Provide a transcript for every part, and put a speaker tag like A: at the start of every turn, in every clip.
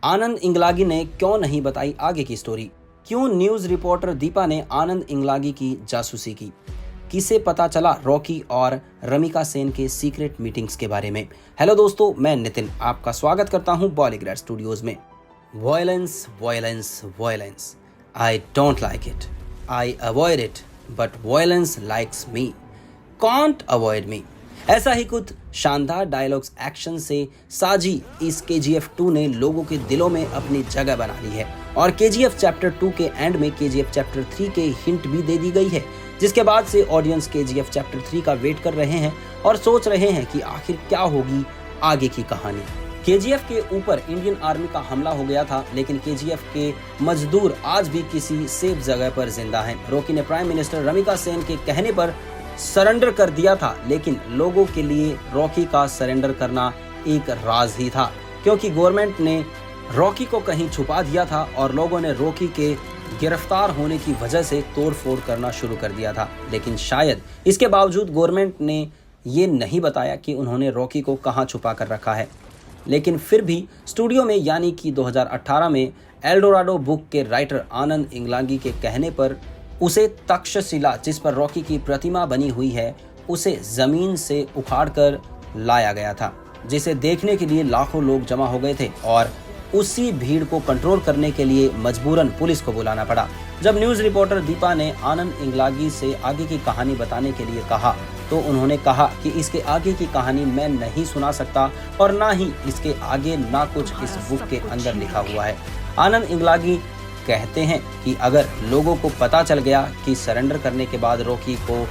A: आनंद इंगलागी ने क्यों नहीं बताई आगे की स्टोरी? क्यों न्यूज रिपोर्टर दीपा ने आनंद इंगलागी की जासूसी की? किसे पता चला रॉकी और रमिका सेन के सीक्रेट मीटिंग्स के बारे में? हेलो दोस्तों, मैं नितिन आपका स्वागत करता हूं बॉलीग्रेड स्टूडियोज में। Violence violence violence, I don't like it, I avoid it, but violence likes me, can't avoid me. ऐसा ही कुछ शानदार डायलॉग्स एक्शन से साजी इस KGF 2 ने लोगों के दिलों में अपनी जगह बना ली है और KGF चैप्टर 2 के एंड में KGF चैप्टर 3 के हिंट भी दे दी गई है, जिसके बाद से ऑडियंस KGF चैप्टर 3 का वेट कर रहे हैं और सोच रहे हैं कि आखिर क्या होगी आगे की कहानी। KGF के ऊपर इंडियन आर्मी का हमला हो गया था, लेकिन KGF के मजदूर आज भी किसी सेफ जगह पर जिंदा हैं। रॉकी ने प्राइम मिनिस्टर रमिका सेन के कहने पर सरेंडर कर दिया था, लेकिन लोगों के लिए रॉकी का सरेंडर करना एक राज ही था, क्योंकि गवर्नमेंट ने रॉकी को कहीं छुपा दिया था और लोगों ने रॉकी के गिरफ्तार होने की वजह से तोड़फोड़ करना शुरू कर दिया था। लेकिन शायद इसके बावजूद गवर्नमेंट ने ये नहीं बताया कि उन्होंने रॉकी को कहाँ छुपा कर रखा है। लेकिन फिर भी स्टूडियो में यानी कि 2018 में एल्डोराडो बुक के राइटर आनंद इंगलागी के कहने पर उसे तक्षशिला, जिस पर रॉकी की प्रतिमा बनी हुई है, उसे जमीन से उखाड़कर लाया गया था, जिसे देखने के लिए लाखों लोग जमा हो गए थे और उसी भीड़ को कंट्रोल करने के लिए मजबूरन पुलिस को बुलाना पड़ा। जब न्यूज रिपोर्टर दीपा ने आनंद इंगलागी से आगे की कहानी बताने के लिए कहा, तो उन्होंने कहा कि इसके आगे की कहानी मैं नहीं सुना सकता और ना ही इसके आगे ना कुछ इस बुक के अंदर लिखा हुआ है। आनंद इंगलागी कहते हैं कि अगर लोगों को पता चल गया कि सरेंडर करने के बाद रॉकी को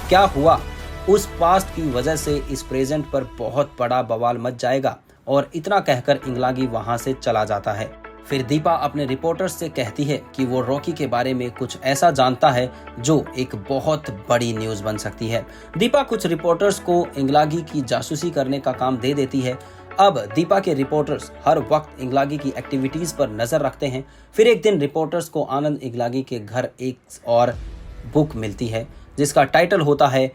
A: क्या हुआ, उस पास्ट की वजह से इस प्रेजेंट पर बहुत बड़ा बवाल मच जाएगा। और इतना कहकर इंगलागी वहां से चला जाता है। फिर दीपा अपने रिपोर्टर्स से कहती है कि वो रॉकी के बारे में कुछ ऐसा जानता है जो एक बहुत बड़ी न्यूज बन सकती है। दीपा कुछ रिपोर्टर्स को इंगलागी की जासूसी करने का काम दे देती है। अब दीपा के रिपोर्टर्स हर वक्त इंगलागी की एक्टिविटीज पर नजर रखते हैं। फिर एक दिन रिपोर्टर्स को आनंद इंगलागी के घर एक और बुक मिलती है, जिसका टाइटल होता है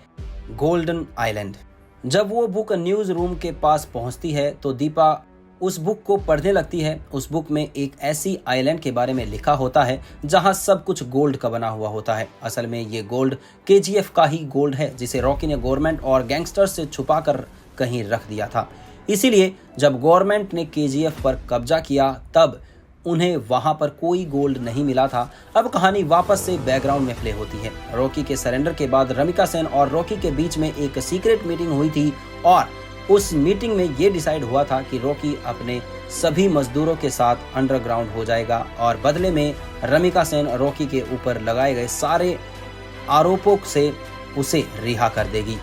A: गोल्डन आइलैंड। जब वो बुक न्यूज रूम के पास पहुंचती है तो दीपा उस बुक को पढ़ने लगती है। उस बुक में एक ऐसी आइलैंड के बारे में लिखा होता है जहां सब कुछ गोल्ड का बना हुआ होता है। असल में ये गोल्ड KGF का ही गोल्ड है, जिसे रॉकी ने गवर्नमेंट और गैंगस्टर्स से छुपा कर कहीं रख दिया था। इसीलिए जब गवर्नमेंट ने KGF पर कब्जा किया तब उन्हें वहां पर कोई गोल्ड नहीं मिला था। अब कहानी वापस से बैकग्राउंड में प्ले होती है। रॉकी के सरेंडर के बाद रमिका सेन और रॉकी के बीच में एक सीक्रेट मीटिंग हुई थी और उस मीटिंग में ये डिसाइड हुआ था कि रॉकी अपने सभी मजदूरों के साथ अंडरग्राउंड हो जाएगा और बदले में रमिका सेन रॉकी के ऊपर लगाए गए सारे आरोपों से उसे रिहा कर देगी,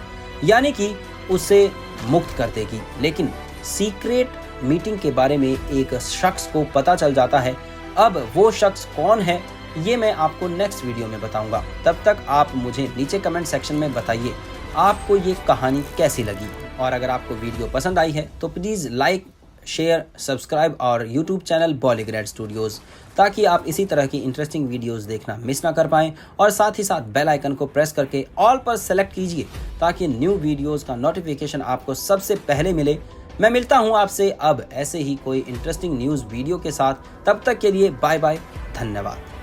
A: यानी कि उसे मुक्त कर देगी। लेकिन सीक्रेट मीटिंग के बारे में एक शख्स को पता चल जाता है। अब वो शख्स कौन है ये मैं आपको नेक्स्ट वीडियो में बताऊंगा। तब तक आप मुझे नीचे कमेंट सेक्शन में बताइए आपको ये कहानी कैसी लगी, और अगर आपको वीडियो पसंद आई है तो प्लीज़ लाइक, शेयर, सब्सक्राइब और यूट्यूब चैनल बॉलीग्रेड स्टूडियोज़, ताकि आप इसी तरह की इंटरेस्टिंग वीडियोस देखना मिस ना कर पाएं। और साथ ही साथ बेल आइकन को प्रेस करके ऑल पर सेलेक्ट कीजिए ताकि न्यू वीडियोस का नोटिफिकेशन आपको सबसे पहले मिले। मैं मिलता हूं आपसे अब ऐसे ही कोई इंटरेस्टिंग न्यूज़ वीडियो के साथ। तब तक के लिए बाय बाय, धन्यवाद।